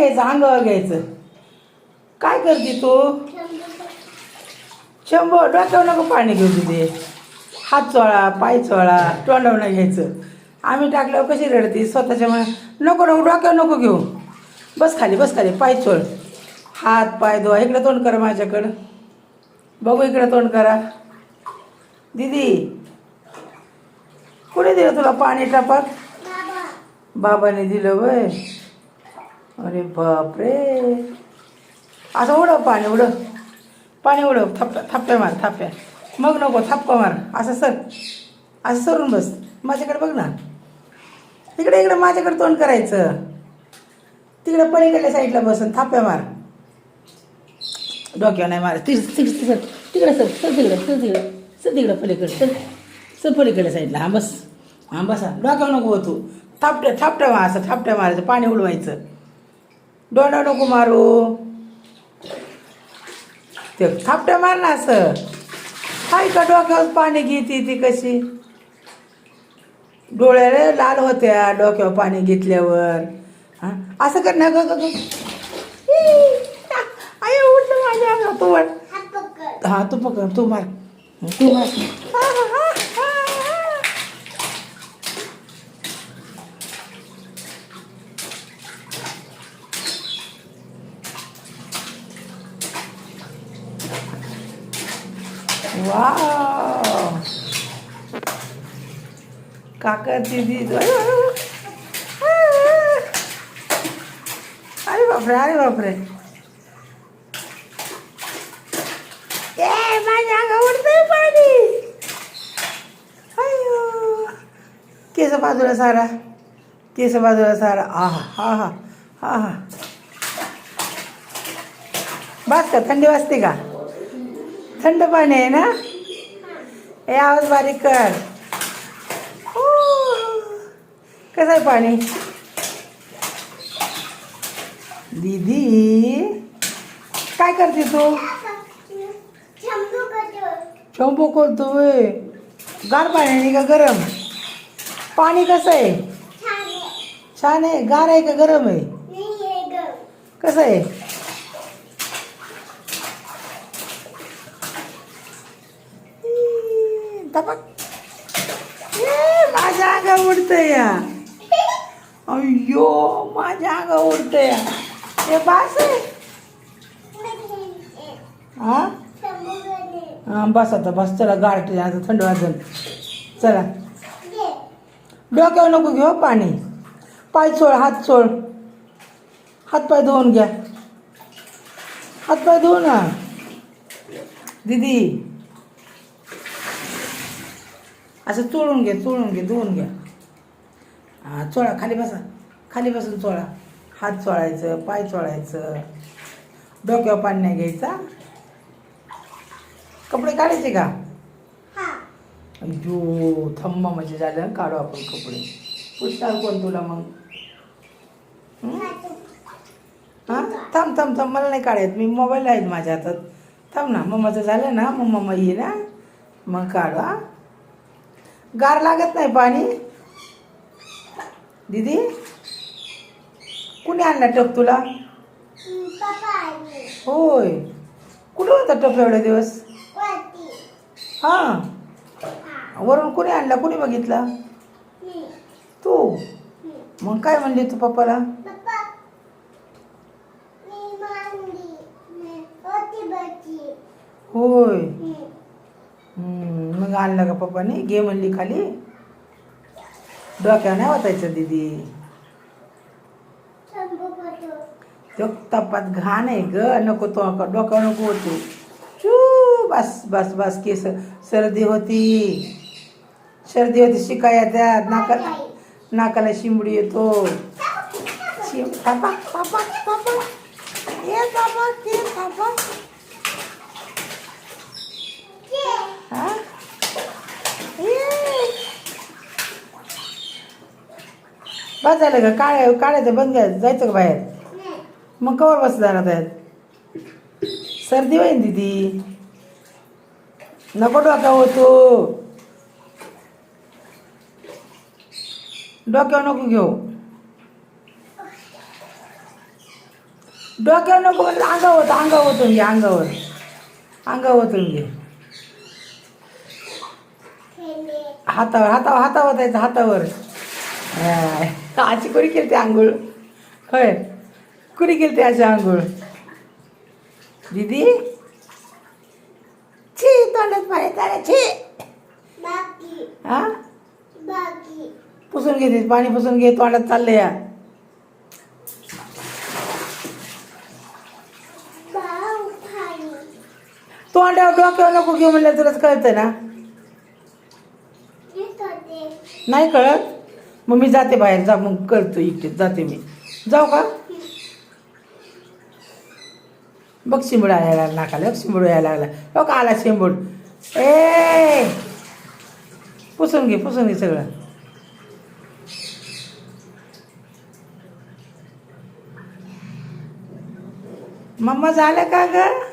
घ्यायचं, अंगावर घ्यायचं. काय करते तू? शंभर डोक्यावर नको पाणी घेऊ तिथे. हात चोळा, पाय चोळा, तोंडावर घ्यायचं. आम्ही टाकल्यावर कशी रडते स्वतःच्या नको नको डोक्यावर नको घेऊ. बस खाली, बस खाली, पाय चोळ, हात पाय धुवा. इकडं तोंड करा माझ्याकडं, बघू इकडं तोंड करा. दीदी कुणी दिलं तुला पाणी टपक? बाबाने दिलं वय. अरे बापरे. असं उडव पाणी, उडव पाणी, उडव. थाप्प्या मार, थाप्प्या. मग नको थाप्पा मार. असं सर, असं सरून बस. माझ्याकडे बघ ना. इकडे इकडे माझ्याकडे तोंड करायचं. तिकडे पलीकडल्या साईडला बसून थाप्प्या मार. डोक्यावर नाही मार. तिकडे सर, तिकडे सर, सर तिकडे, सर तिकडे, सर तिकडे पलीकडे, सर सर पलीकडल्या साईडला. हां बस, हां बसा. डोक्यावर नको हो तू. थापट्या मार. असं थापट्या मारायचं, पाणी उडवायचं. डोळा नको मारू. ते थापट्या मार ना. असं हाय का डोक्यावर पाणी घेते ती कशी. डोळ्याला लाल होत्या डोक्यावर पाणी घेतल्यावर. हां असं कर ना. ग ग आय उठलं माझ्या अंगावर. तू वाट. हां तू पकड, तू मार, तू मार. वाव काका दीदी. अरे बापरे, अरे बापरे. माझ्या अंगावर उडतंय पाणी. अयो केस बाजूला सारा, केस बाजूला सारा. आहा हा हा हा हा. बस का, थंडी वाजते का? थंड पाणी आहे ना. हे आवाज बारीक कर. कसं आहे पाणी? दीदी काय करते तू? शंभू करतोय. गार पाणी का गरम पाणी? कसं आहे? छान आहे. गार आहे का गरम आहे? कसं आहे? माझ्या अंगा उडतंय या. अय्यो माझ्या अंगा उडतंय या. हे बास आहे. हा हां बस आता, बस. चला गारठे आता, थंड वाजून. चला डोक्यावर नको घेऊ पाणी. पाय चोळ, हात चोळ, हात पाय धुवून घ्या. हात पाय धुवू ना दीदी. असं चोळून घे, चोळून घे, धुवून घ्या. हां चोळा. खाली बसा, खाली बसून चोळा. हात चोळायचं, पाय चोळायचं. डोक्यावर पाणी नाही घ्यायचा. कपडे काढायचे का? अय्यो थंब म्हणजे झालं. काढू आपण कपडे. पुसणार कोण तुला मग? हां थांब थांब थांब. मला नाही काढायत. मी मोबाईल आहेत माझ्या हातात. थांब ना. मम्माचं झालं ना, मग मम्मा ये ना, मग काढा. गार लागत नाही पाणी. दीदी कुणी आणला टप तुला? होय. कुठं होता टप एवढे दिवस? हां वरून कुणी आणला? कुणी बघितला? तू. मग काय म्हणली तू पप्पाला? होय. मग आणलं का पप्पाने? घे म्हणली खाली. डोक्यावर नाही वाचायचं दीदी. तो तपात घाण आहे ग. नको तो डोक्यावर नको होतो. चू बस बस बस. केस सर्दी होती, सर्दी होती. शिकाया त्यात नाकाला, नाकाला शिंबडी येतो. थापा थापा थापा. ये थापा, ये थापा. हां बस झालं का? काढायचं बंद करायचं. जायचं का बाहेर? मग कवर बस जाणार त्यात. सर्दी होईन दीदी. नको डोक्या होतो. डोक्यावर नको घेऊ. डोक्यावर नको म्हणजे अंगावर ओतून घे अंगावर ओतून घे हातावर द्यायचं हातावर आजी कुणी केली ते आंघोळ होय कुणी केली ते अशी आंघोळ दीदी छी तोंडात पाणी चालेल छी हा पुसून घे पाणी पुसून घे तोंडात चाललंय या तोंडावर डोक्यावर नको घेऊ म्हणलं तुलाच कळतं ना नाही कळत मग मी जाते बाहेर जा मग करतो इकडे जाते मी जाऊ का बघ शिंबूड यायला लागला नाकाला बघ शिंबूड यायला लागला हो का आला शिंबूड ए पुसून घे सगळं मम्मा झालं का ग